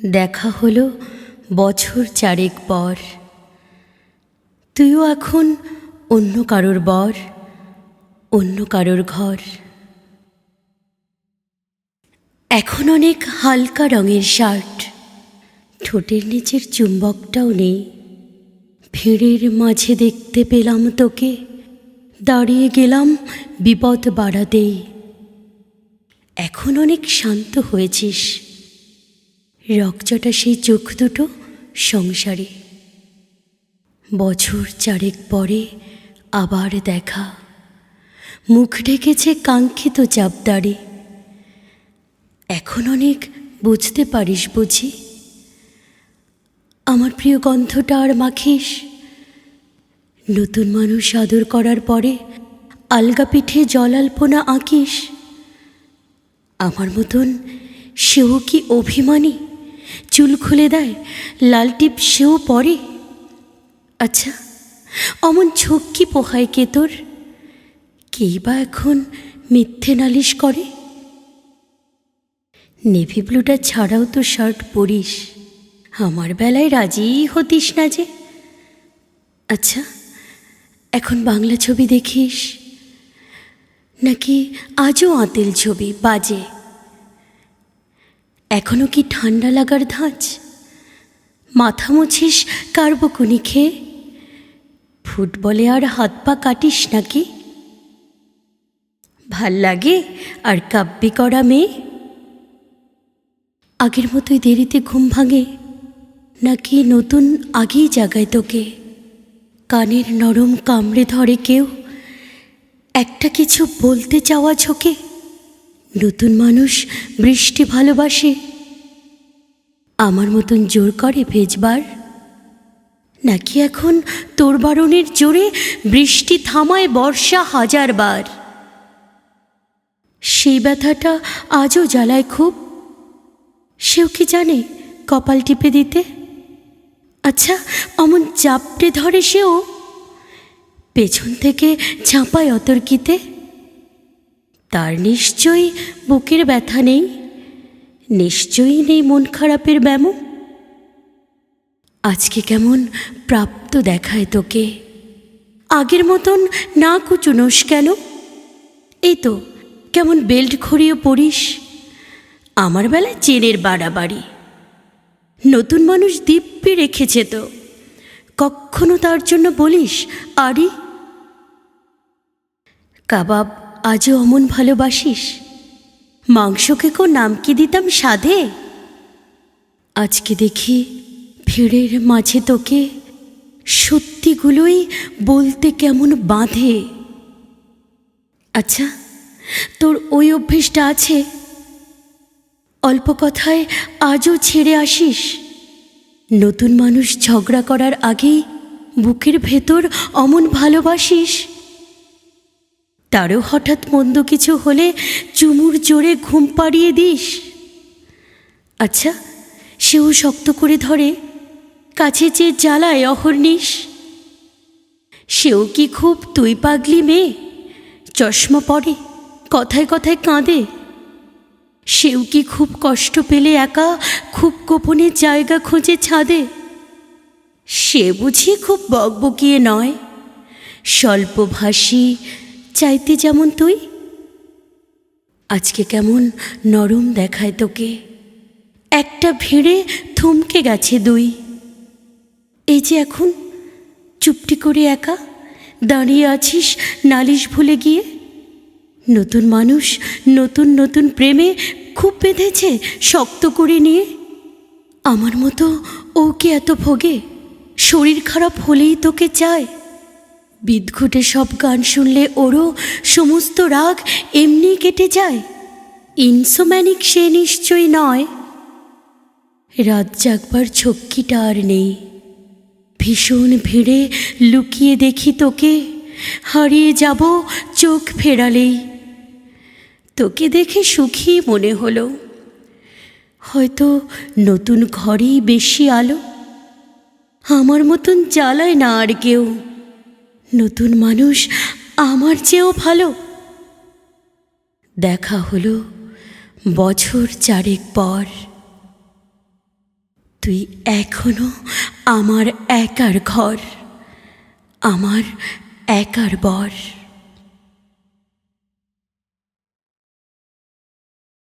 দেখা হলো বছর চারেক পর। তুইও এখন অন্য কারোর বর, অন্য কারোর ঘর। এখন অনেক হালকা রঙের শার্ট, ঠোঁটের নিচের চুম্বকটাও নেই। ভিড়ের মাঝে দেখতে পেলাম তোকে, দাঁড়িয়ে গেলাম বিপদ বাড়াতেই। এখন অনেক শান্ত হয়েছিস, রকচটা সেই চোখ দুটো সংসারে। বছর চারেক পরে আবার দেখা, মুখ ঢেকেছে কাঙ্ক্ষিত চাপদাড়ি। এখন অনেক বুঝতে পারিস বুঝি, আমার প্রিয় গন্ধটা আর মাখিস। নতুন মানুষ আদর করার পরে আলগা পিঠে জলাল্পনা আঁকিস। আমার মতন সেও কি অভিমানী, চুল খুলে দেয়, লাল টিপ সেও পরে? আচ্ছা, অমন ঝোঁক কি পোহায় কে তোর? কেই বা এখন মিথ্যে নালিশ করে? নেভি ব্লুটা ছাড়াও তো শার্ট পরিস, আমার বেলায় রাজিই হতিস না যে। আচ্ছা, এখন বাংলা ছবি দেখিস নাকি আজও আঁতেল ছবি বাজে? এখনো কি ঠান্ডা লাগার ধাঁচ? মাথা মুছিস কার্বকুনি খেয়ে? ফুটবলে আর হাত পা কাটিস নাকি? ভাল লাগে আর কাব্যি করা মেয়ে? আগের মতোই দেরিতে ঘুম ভাঙে নাকি নতুন আগেই জাগায় তোকে? কানের নরম কামড়ে ধরে কেউ, একটা কিছু বলতে চাওয়া ঝোঁকে? নতুন মানুষ বৃষ্টি ভালোবাসে, আমার মতন জোর করে ভেজবার? নাকি এখন তোর বারণের জোরে বৃষ্টি থামায় বর্ষা হাজারবার? সেই ব্যথাটা আজও জ্বালায় খুব, সেও কি জানে কপাল টিপে দিতে? আচ্ছা, অমন চাপটে ধরে সেও, পেছন থেকে ঝাঁপায় অতর্কিতে? তার নিশ্চয়ই বুকের ব্যথা নেই, নিশ্চয়ই নেই মন খারাপের ব্যামো। আজকে কেমন প্রাপ্ত দেখায় তোকে, আগের মতন না কুচুনোস কেন? এই তো কেমন বেল্ট খড়িয়ে পড়িস, আমার বেলায় চেনের বাড়াবাড়ি। নতুন মানুষ দিব্যি রেখেছে তো, কখনো তার জন্য বলিস আরি? কাবাব আজও অমন ভালোবাসিস? মাংসকে কো নাম কি দিতাম সাধে? আজকে দেখি ভিড়ের মাঝে তোকে, সত্যিগুলোই বলতে কেমন বাঁধে। আচ্ছা, তোর ওই অভ্যেসটা আছে, অল্প কথায় আজও ছেড়ে আসিস? নতুন মানুষ ঝগড়া করার আগেই বুকের ভেতর অমন ভালোবাসিস? তারও হঠাৎ মন্দ কিছু হলে চুমুর জোরে ঘুম পাড়িয়ে দিস? আচ্ছা, সেও শক্ত করে ধরে, কাছে চেয়ে জ্বালায় অহর্নিশ? সেও কি খুব তুই পাগলি মেয়ে, চশমা পরে, কথায় কথায় কাঁদে? সেও কি খুব কষ্ট পেলে একা খুব গোপনে জায়গা খোঁজে ছাদে? সে বুঝি খুব বকবকিয়ে নয়, স্বল্পভাষী, চাইতে যেমন তুই? আজকে কেমন নরম দেখায় তোকে, একটা ভিড়ে থমকে গেছে দুই। এই যে এখন চুপটি করে একা দাঁড়িয়ে আছিস নালিশ ভুলে গিয়ে। নতুন মানুষ নতুন নতুন প্রেমে খুব বেঁধেছে শক্ত করে নিয়ে। আমার মতো ও কি এত ভোগে, শরীর খারাপ হলেই তোকে চায়? বিদঘুটে সব গান শুনলে ওরও সমস্ত রাগ এমনি কেটে যায়। ইনসোম্যানিক সে নিশ্চয়ই নয়, রাত জাগবার ঝক্কিটা আর নেই। ভীষণ ভিড়ে লুকিয়ে দেখি তোকে, হারিয়ে যাব চোখ ফেরালেই। তোকে দেখে সুখী মনে হলো, হয়তো নতুন ঘরেই বেশি আলো। আমার মতন জ্বালায় না আর কেউ, নতুন মানুষ আমার চেয়েও ভালো। দেখা হলো বছর চারেক পর। তুই এখনো আমার একার ঘর, আমার একার বর।